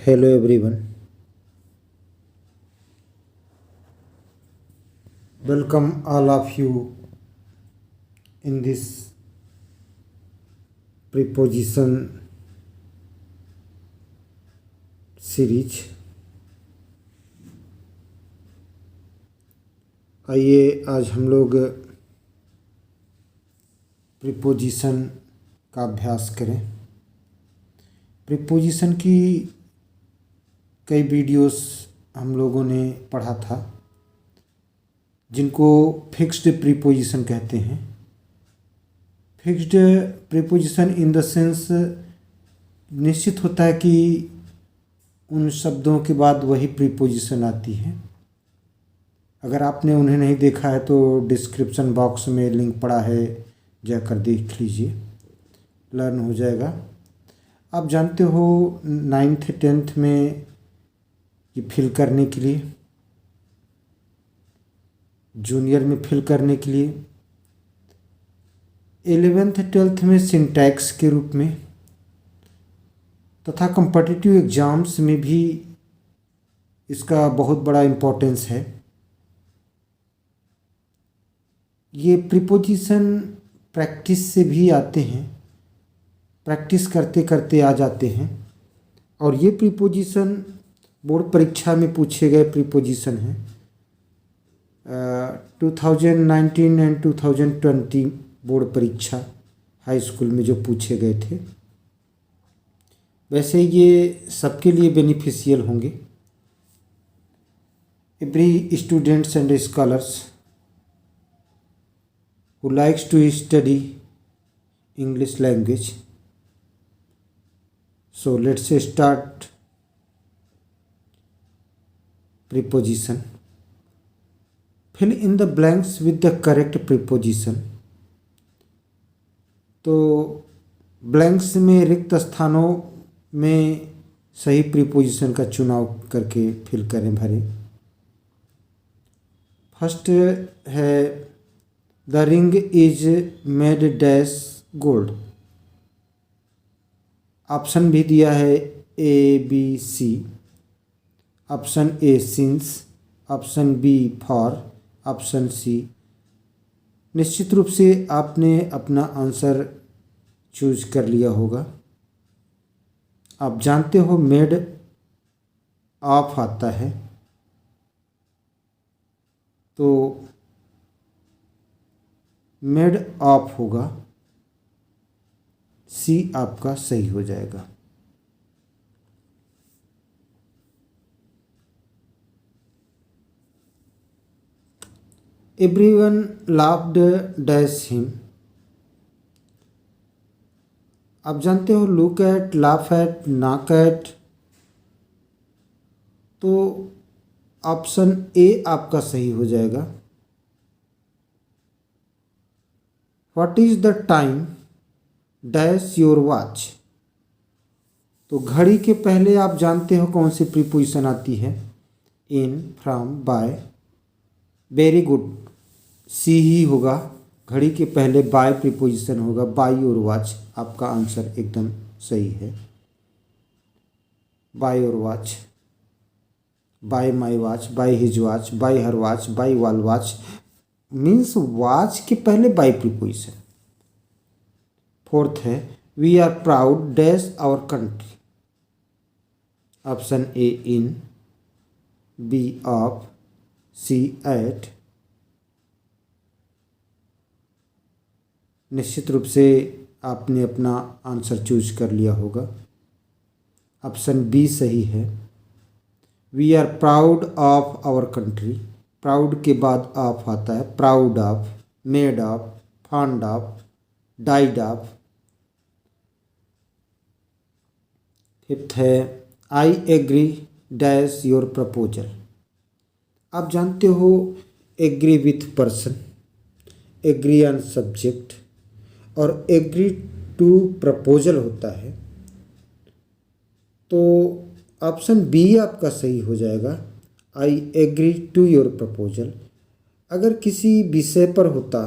Hello everyone, welcome all of you in this preposition series. आइए आज हम लोग प्रीपोजिशन का अभ्यास करें। प्रीपोजिशन की कई वीडियोस हम लोगों ने पढ़ा था जिनको फिक्स्ड प्रीपोजिशन कहते हैं। Fixed preposition in the sense निश्चित होता है कि उन शब्दों के बाद वही प्रीपोजिशन आती है। अगर आपने उन्हें नहीं देखा है तो डिस्क्रिप्शन बॉक्स में लिंक पड़ा है, जाकर देख लीजिए, लर्न हो जाएगा। आप जानते हो 9th 10th में ये फिल करने के लिए, जूनियर में फिल करने के लिए, 11th 12th में सिंटैक्स के रूप में, तथा कॉम्पिटिटिव एग्ज़ाम्स में भी इसका बहुत बड़ा इम्पोर्टेंस है। ये प्रीपोजिशन प्रैक्टिस से भी आते हैं, प्रैक्टिस करते करते आ जाते हैं। और ये प्रीपोजिशन बोर्ड परीक्षा में पूछे गए प्रीपोजिशन हैं। 2019 एंड 2020 बोर्ड परीक्षा हाई स्कूल में जो पूछे गए थे। वैसे ये सबके लिए बेनिफिशियल होंगे। Every students and scholars who likes to study English language. So let's start preposition. Fill in the blanks with the correct preposition. तो ब्लैंक्स में रिक्त स्थानों में सही प्रीपोजिशन का चुनाव करके फिल करें, भरें। फर्स्ट है the ring is made dash gold. Option भी दिया है A B C. Option A since, option B for, option C. निश्चित रूप से आपने अपना आंसर चूज कर लिया होगा। आप जानते हो मेड ऑफ आता है, तो मेड ऑफ होगा, सी आपका सही हो जाएगा। Everyone laughed dash him. आप जानते हो look at, laugh at, knock eight, तो ऑप्शन ए आपका सही हो जाएगा। What is the time dash your watch. तो घड़ी के पहले आप जानते हो कौन सी प्रीपोजिशन आती है, in, from, by. Very good, C ही होगा। घड़ी के पहले बाय प्रीपोजिशन होगा, बाय योर वॉच। आपका आंसर एकदम सही है। By your watch, by my watch, by his watch, by her watch, by wall watch means watch के पहले बाय प्रीपोजिशन। फोर्थ है we are proud dash our country. Option A in, B of, C at. निश्चित रूप से आपने अपना answer choose कर लिया होगा। ऑप्शन बी सही है। We are proud of our country. Proud के बाद ऑफ आता है, proud of, made of, fond of, died of. Fifth है I agree dash your proposal. आप जानते हो agree with person, agree on subject और एग्री टू प्रपोजल होता है। तो ऑप्शन बी आपका सही हो जाएगा, I agree to your proposal. अगर किसी विषय पर होता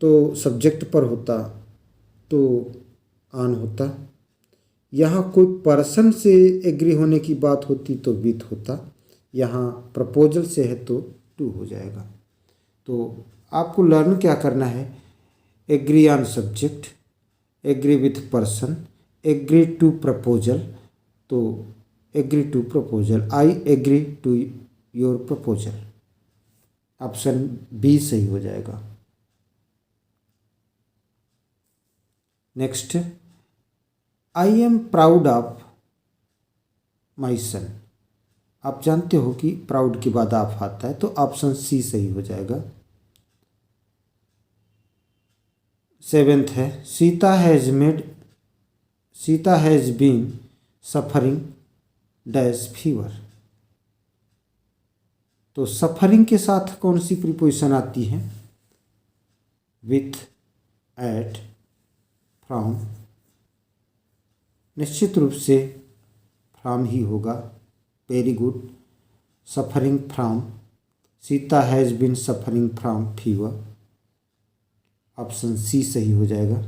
तो सब्जेक्ट पर होता तो ऑन होता, यहाँ कोई पर्सन से एग्री होने की बात होती तो विथ होता, यहाँ प्रपोजल से है तो टू हो जाएगा। तो आपको लर्न क्या करना है, agree on subject, agree with person, agree to proposal. तो agree to proposal, I agree to your proposal, option B सही हो जाएगा। Next, I am proud of my son. आप जानते हो कि प्राउड के बाद ऑफ आता है, तो ऑप्शन सी सही हो जाएगा। सेवेंथ है, Sita has been suffering dash fever. तो सफरिंग के साथ कौन सी प्रीपोजिशन आती है, विथ, एट, फ्रॉम। निश्चित रूप से फ्रॉम ही होगा, very good. Suffering from, Sita has been suffering from fever, option C सही हो जाएगा।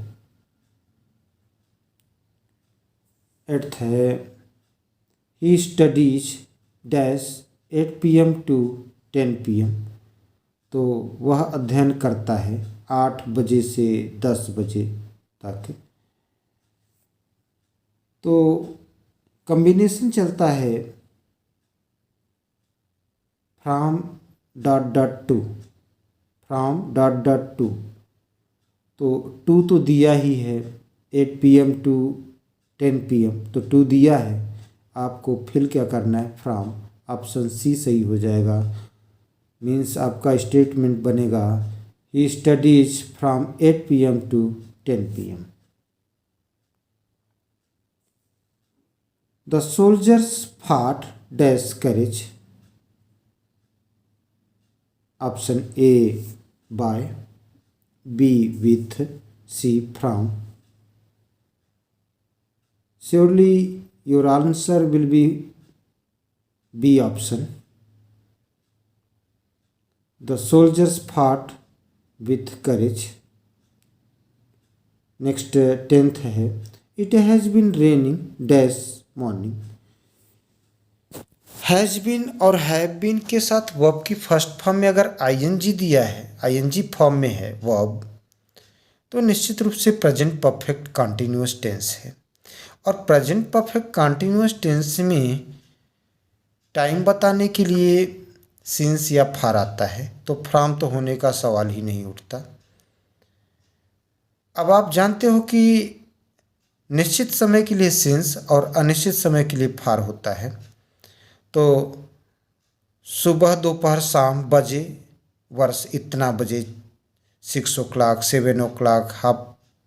एट्थ है, he studies dash 8 PM to 10 PM। तो वह अध्ययन करता है 8 बजे से 10 बजे तक। तो कॉम्बिनेशन चलता है from dot dot to, from dot dot to. तो टू तो दिया ही है, 8 PM टू 10 PM, तो टू दिया है, आपको फिल क्या करना है, फ्रॉम। ऑप्शन सी सही हो जाएगा। मीन्स आपका स्टेटमेंट बनेगा, he studies from 8 PM to 10 PM। The soldiers fought dash courage, option A by, B with, C from. Surely your answer will be B option. The soldiers fought with courage. Next 10th है, it has been raining dash morning। Has been और have been के साथ verb की first form में अगर ING दिया है, ING form में है वर्ब, तो निश्चित रूप से प्रेजेंट परफेक्ट कॉन्टिन्यूअस टेंस है। और प्रेजेंट परफेक्ट कॉन्टिन्यूअस टेंस में टाइम बताने के लिए सिंस या फार आता है, तो फ्रॉम तो होने का सवाल ही नहीं उठता। अब आप जानते हो कि निश्चित समय के लिए सिंस और अनिश्चित समय के लिए फार होता है। तो सुबह, दोपहर, शाम, बजे, वर्ष इतना बजे, 6 o'clock, 7 o'clock,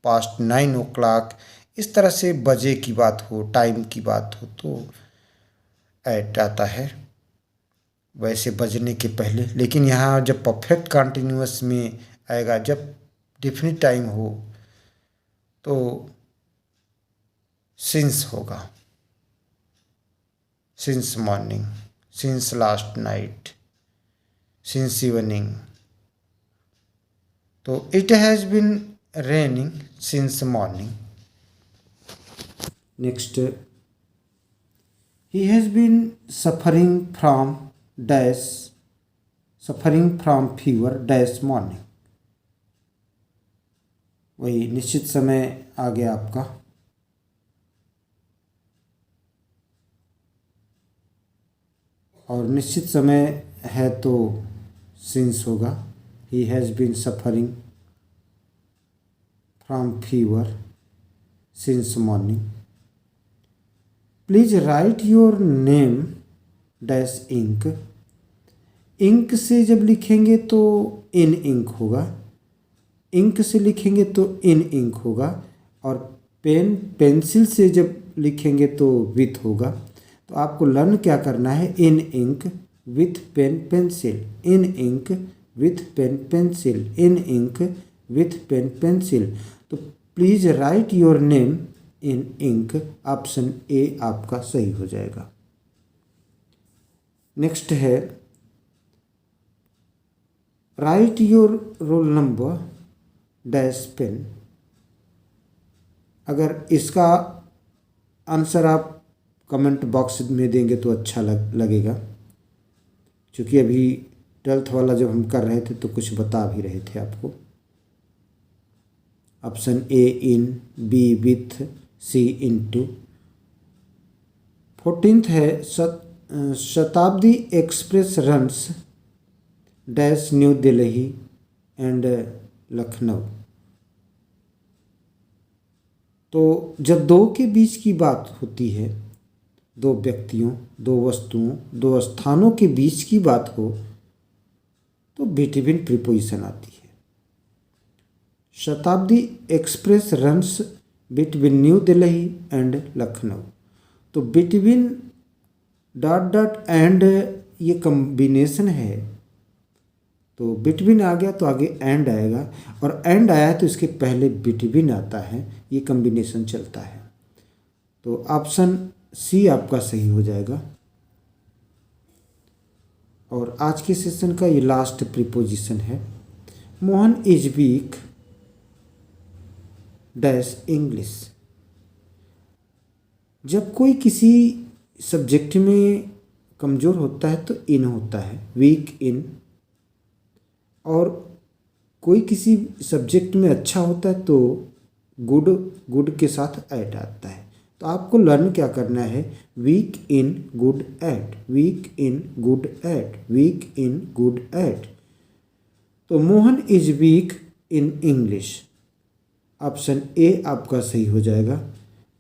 9:30 o'clock, इस तरह से बजे की बात हो, टाइम की बात हो तो एट आता है, वैसे बजने के पहले। लेकिन यहाँ जब परफेक्ट कॉन्टिन्यूअस में आएगा, जब डिफिनिट टाइम हो, तो सिंस होगा, since morning, since last night, since evening. तो it has been raining since morning. Next, he has been suffering from dash, suffering from fever dash morning। वही निश्चित समय आ गया आपका। और निश्चित समय है तो सिंस होगा, he has been suffering from fever since morning। Please write your name dash ink. Ink से जब लिखेंगे तो इन इंक होगा, इंक से लिखेंगे तो इन इंक होगा, और पेन पेंसिल से जब लिखेंगे तो विथ होगा। तो आपको लर्न क्या करना है, in ink with pen pencil, in ink with pen pencil, in ink with pen pencil. तो please write your name in ink, option A आपका सही हो जाएगा। नेक्स्ट है, write your roll number dash pen. अगर इसका आंसर आप comment box में देंगे तो अच्छा लगेगा, क्योंकि अभी 12th वाला जब हम कर रहे थे तो कुछ बता भी रहे थे आपको। Option A in, B with, C into. 14th है Shatabdi express runs dash New Delhi and Lucknow. तो जब दो के बीच की बात होती है, दो व्यक्तियों, दो वस्तुओं, दो स्थानों के बीच की बात हो, तो बिटवीन प्रीपोजिशन आती है। Shatabdi express runs between new Delhi and Lucknow. तो बिटवीन डॉट डॉट एंड ये कम्बिनेशन है, तो बिटवीन आ गया तो आगे एंड आएगा, और एंड आया है तो इसके पहले बिटवीन आता है, ये कम्बिनेशन चलता है। तो ऑप्शन सी आपका सही हो जाएगा। और आज के सेशन का ये लास्ट प्रीपोजिशन है। Mohan is week dash English. जब कोई किसी सब्जेक्ट में कमज़ोर होता है तो इन होता है, वीक इन। और कोई किसी सब्जेक्ट में अच्छा होता है तो गुड के साथ ऐड आता है। तो आपको लर्न क्या करना है, weak in good at, weak in good at, weak in good at. तो Mohan is weak in English. Option A आपका सही हो जाएगा।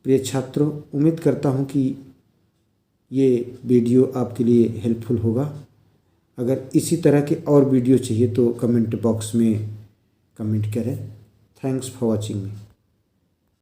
प्रिय छात्रों, उम्मीद करता हूँ कि ये वीडियो आपके लिए हेल्पफुल होगा। अगर इसी तरह के और वीडियो चाहिए तो कमेंट बॉक्स में कमेंट करें। Thanks for watching me.